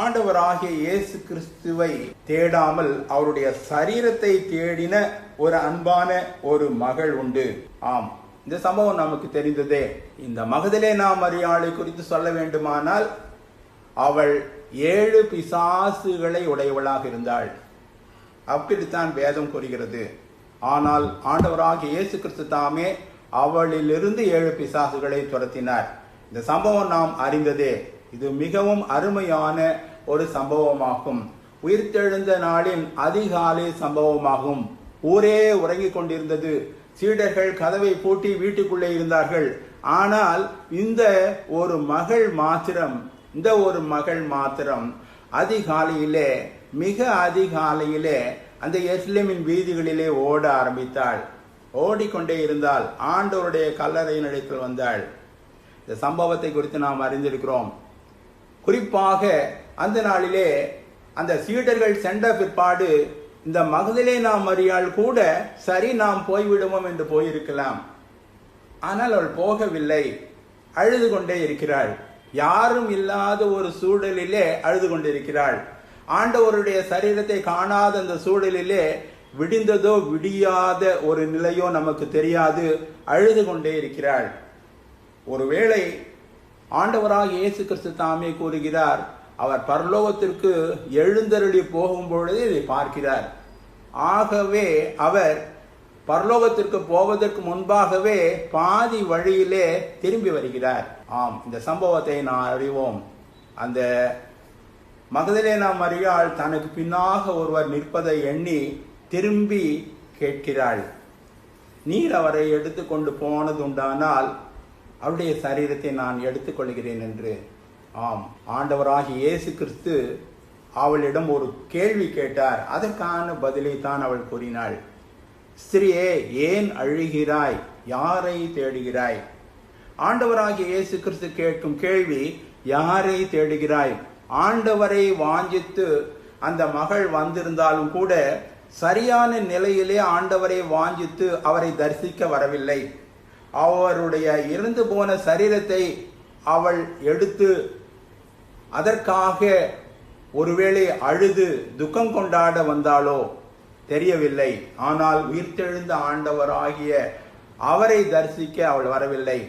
ஆண்டவராகிய இயேசு கிறிஸ்துவை தேடாமல் அவருடைய சரீரத்தை தேடின ஒரு அன்பான ஒரு மகள் உண்டு. ஆம், இந்த சம்பவம் நமக்கு தெரிந்ததே. இந்த மகதலேனா மரியாளை குறித்து சொல்ல வேண்டுமானால் அவள் 7 பிசாசுகளை உடையவளாக இருந்தாள். அப்படித்தான் வேதம் கூறுகிறது. ஆனால் ஆண்டவராகிய இயேசு கிறிஸ்து தாமே அவளிலிருந்து 7 பிசாசுகளை துரத்தினார். இந்த சம்பவம் நாம் அறிந்ததே. இது மிகவும் அருமையான ஒரு சம்பவமாகும். உயிர்த்தெழுந்த நாளின் அதிகாலை சம்பவமாகும். ஊரே உறங்கிக் கொண்டிருந்தது. சீடர்கள் கதவை பூட்டி வீட்டுக்குள்ளே இருந்தார்கள். ஆனால் இந்த ஒரு மகள் மாத்திரம் அதிகாலையிலே, மிக அதிகாலையிலே அந்த எருசலேமின் வீதிகளிலே ஓட ஆரம்பித்தாள். ஓடிக்கொண்டே இருந்தால் ஆண்டவருடைய கல்லறையின் இடத்தில் வந்தாள். இந்த சம்பவத்தை குறித்து நாம் அறிந்திருக்கிறோம். குறிப்பாக அந்த நாளிலே அந்த சீடர்கள் சென்ற பிற்பாடு இந்த மகதலேனா மரியாள் கூட சரி நாம் போய்விடுவோம் என்று போயிருக்கலாம். ஆனால் அவள் போகவில்லை. அழுது கொண்டே இருக்கிறாள். யாரும் இல்லாத ஒரு சூழலிலே அழுது கொண்டிருக்கிறாள். ஆண்டவருடைய சரீரத்தை காணாத அந்த சூழலிலே விடிந்ததோ விடியாத ஒரு நிலையோ நமக்கு தெரியாது. அழுது கொண்டே இருக்கிறாள். ஒருவேளை ஆண்டவராக இயேசு கிறிஸ்து தாமே கூறுகிறார், அவர் பரலோகத்திற்கு எழுந்தருளி போகும் பொழுது இதை பார்க்கிறார். ஆகவே அவர் பரலோகத்திற்கு போவதற்கு முன்பாகவே பாதி வழியிலே திரும்பி வருகிறார். ஆம், இந்த சம்பவத்தை நான் அறிவோம். அந்த மகதலேனா மரியாள் தனக்கு பின்னாக ஒருவர் நிற்பதை எண்ணி திரும்பி கேட்கிறாள், நீர் அவரை எடுத்துக்கொண்டு போனதுண்டானால் அவருடைய சரீரத்தை நான் எடுத்துக்கொள்கிறேன் என்று. ஆம், ஆண்டவராகிய இயேசு கிறிஸ்து அவளிடம் ஒரு கேள்வி கேட்டார். அதற்கான பதிலை தான் அவள் கூறினாள். ஸ்திரியே, ஏன் அழுகிறாய்? யாரை தேடுகிறாய்? ஆண்டவராகிய இயேசு கிறிஸ்து கேட்கும் கேள்வி, யாரை தேடுகிறாய்? ஆண்டவரை வாஞ்சித்து அந்த மகள் வந்திருந்தாலும் கூட சரியான நிலையிலே ஆண்டவரை வாஞ்சித்து அவரை தரிசிக்க வரவில்லை. அவருடைய இறந்து போன சரீரத்தை அவள் எடுத்து அதற்காக ஒருவேளை அழுது துக்கம் கொண்டாட வந்தாளோ தெரியவில்லை. ஆனால் உயிர்த்தெழுந்த ஆண்டவராகிய அவரை தரிசிக்க அவள் வரவில்லை.